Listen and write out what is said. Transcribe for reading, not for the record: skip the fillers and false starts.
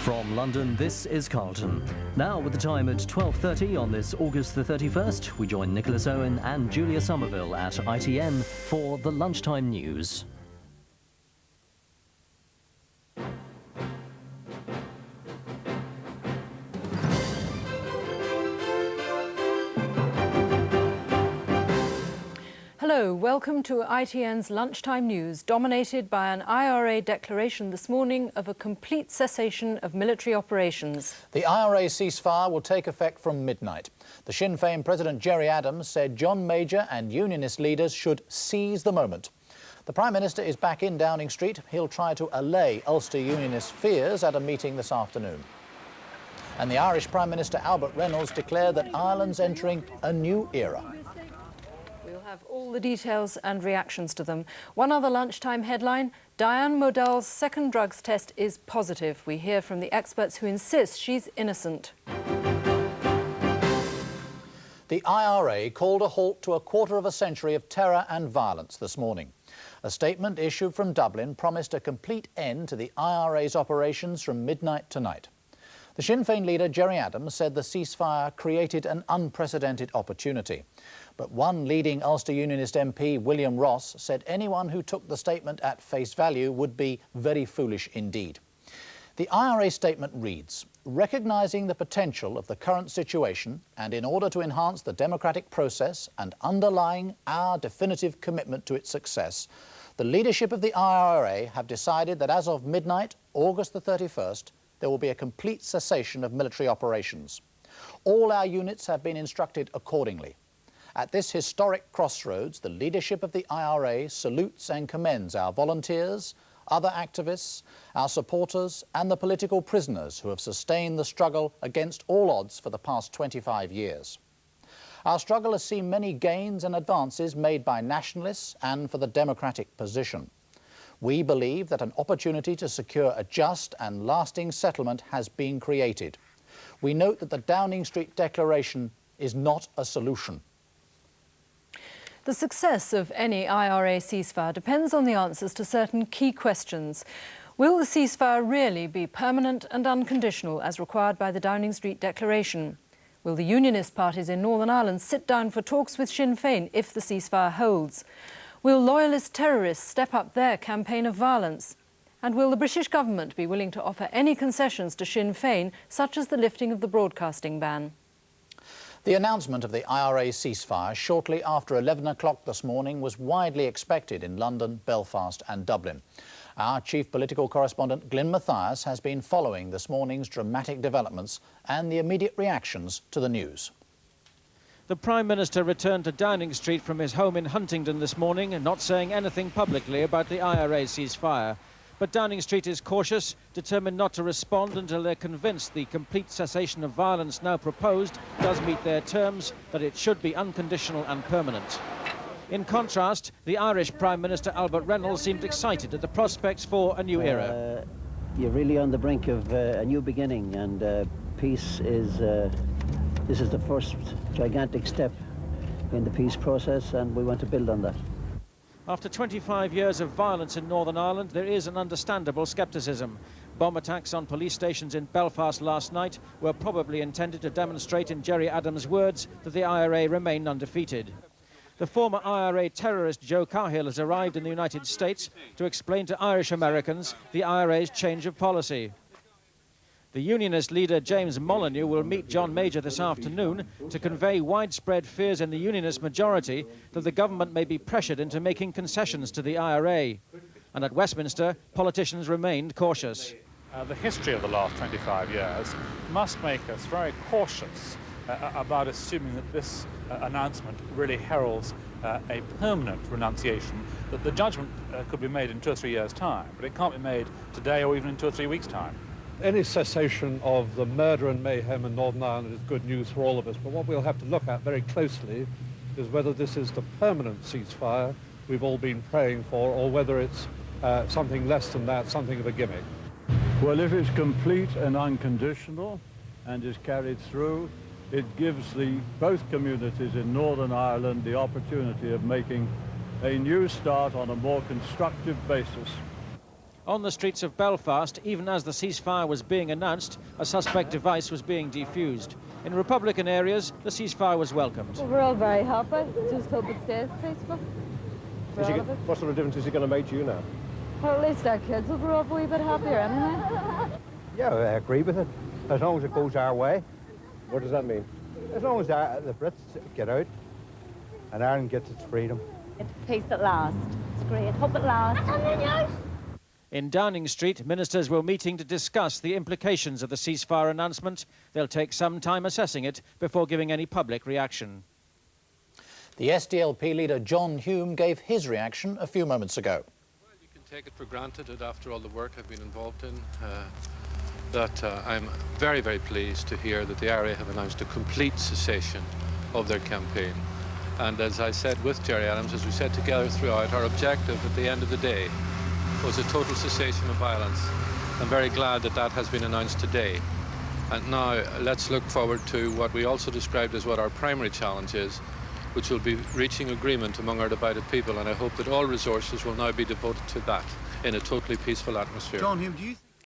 From London, this is Carlton. Now with the time at 12:30 on this August the 31st, we join Nicholas Owen and Julia Somerville at ITN for the Lunchtime News. Hello, welcome to ITN's Lunchtime News, dominated by an IRA declaration this morning of a complete cessation of military operations. The IRA ceasefire will take effect from midnight. The Sinn Féin President Gerry Adams said John Major and unionist leaders should seize the moment. The Prime Minister is back in Downing Street. He'll try to allay Ulster unionist fears at a meeting this afternoon. And the Irish Prime Minister Albert Reynolds declared that Ireland's entering a new era. We'll have all the details and reactions to them. One other lunchtime headline, Diane Modell's second drugs test is positive. We hear from the experts who insist she's innocent. The IRA called a halt to a quarter of a century of terror and violence this morning. A statement issued from Dublin promised a complete end to the IRA's operations from midnight tonight. The Sinn Féin leader Gerry Adams said the ceasefire created an unprecedented opportunity. But one leading Ulster Unionist MP, William Ross, said anyone who took the statement at face value would be very foolish indeed. The IRA statement reads, recognising the potential of the current situation and in order to enhance the democratic process and underlying our definitive commitment to its success, the leadership of the IRA have decided that as of midnight, August the 31st, there will be a complete cessation of military operations. All our units have been instructed accordingly. At this historic crossroads, the leadership of the IRA salutes and commends our volunteers, other activists, our supporters and the political prisoners who have sustained the struggle against all odds for the past 25 years. Our struggle has seen many gains and advances made by nationalists and for the democratic position. We believe that an opportunity to secure a just and lasting settlement has been created. We note that the Downing Street Declaration is not a solution. The success of any IRA ceasefire depends on the answers to certain key questions. Will the ceasefire really be permanent and unconditional as required by the Downing Street Declaration? Will the unionist parties in Northern Ireland sit down for talks with Sinn Féin if the ceasefire holds? Will loyalist terrorists step up their campaign of violence? And will the British government be willing to offer any concessions to Sinn Féin, such as the lifting of the broadcasting ban? The announcement of the IRA ceasefire shortly after 11 o'clock this morning was widely expected in London, Belfast and Dublin. Our chief political correspondent, Glyn Mathias, has been following this morning's dramatic developments and the immediate reactions to the news. The Prime Minister returned to Downing Street from his home in Huntingdon this morning, not saying anything publicly about the IRA ceasefire. But Downing Street is cautious, determined not to respond until they're convinced the complete cessation of violence now proposed does meet their terms, that it should be unconditional and permanent. In contrast, the Irish Prime Minister Albert Reynolds seemed excited at the prospects for a new era. You're really on the brink of a new beginning, and peace is... This is the first gigantic step in the peace process, and we want to build on that. After 25 years of violence in Northern Ireland, there is an understandable scepticism. Bomb attacks on police stations in Belfast last night were probably intended to demonstrate, in Gerry Adams' words, that the IRA remained undefeated. The former IRA terrorist Joe Cahill has arrived in the United States to explain to Irish Americans the IRA's change of policy. The unionist leader James Molyneux will meet John Major this afternoon to convey widespread fears in the unionist majority that the government may be pressured into making concessions to the IRA. And at Westminster, politicians remained cautious. The history of the last 25 years must make us very cautious about assuming that this announcement really heralds a permanent renunciation, that the judgment could be made in 2 or 3 years' time, but it can't be made today or even in 2 or 3 weeks' time. Any cessation of the murder and mayhem in Northern Ireland is good news for all of us, but what we'll have to look at very closely is whether this is the permanent ceasefire we've all been praying for, or whether it's something less than that, something of a gimmick. Well, if it's complete and unconditional and is carried through, it gives both communities in Northern Ireland the opportunity of making a new start on a more constructive basis. On the streets of Belfast, even as the ceasefire was being announced, a suspect device was being defused. In Republican areas, the ceasefire was welcomed. Well, we're all very happy. Just hope it stays peaceful. What sort of difference is it going to make to you now? Well, at least our kids will grow up a wee bit happier anyway. Yeah, I agree with it. As long as it goes our way. What does that mean? As long as the Brits get out and Ireland gets its freedom. Peace at last. It's great. Hope it lasts. In Downing Street, ministers were meeting to discuss the implications of the ceasefire announcement. They'll take some time assessing it before giving any public reaction. The SDLP leader John Hume gave his reaction a few moments ago. Well, you can take it for granted that after all the work I've been involved in, that I'm very, very pleased to hear that the IRA have announced a complete cessation of their campaign. And as I said with Gerry Adams, as we said together throughout, our objective at the end of the day was a total cessation of violence. I'm very glad that that has been announced today. And now let's look forward to what we also described as what our primary challenge is, which will be reaching agreement among our divided people. And I hope that all resources will now be devoted to that in a totally peaceful atmosphere. John Hume, do you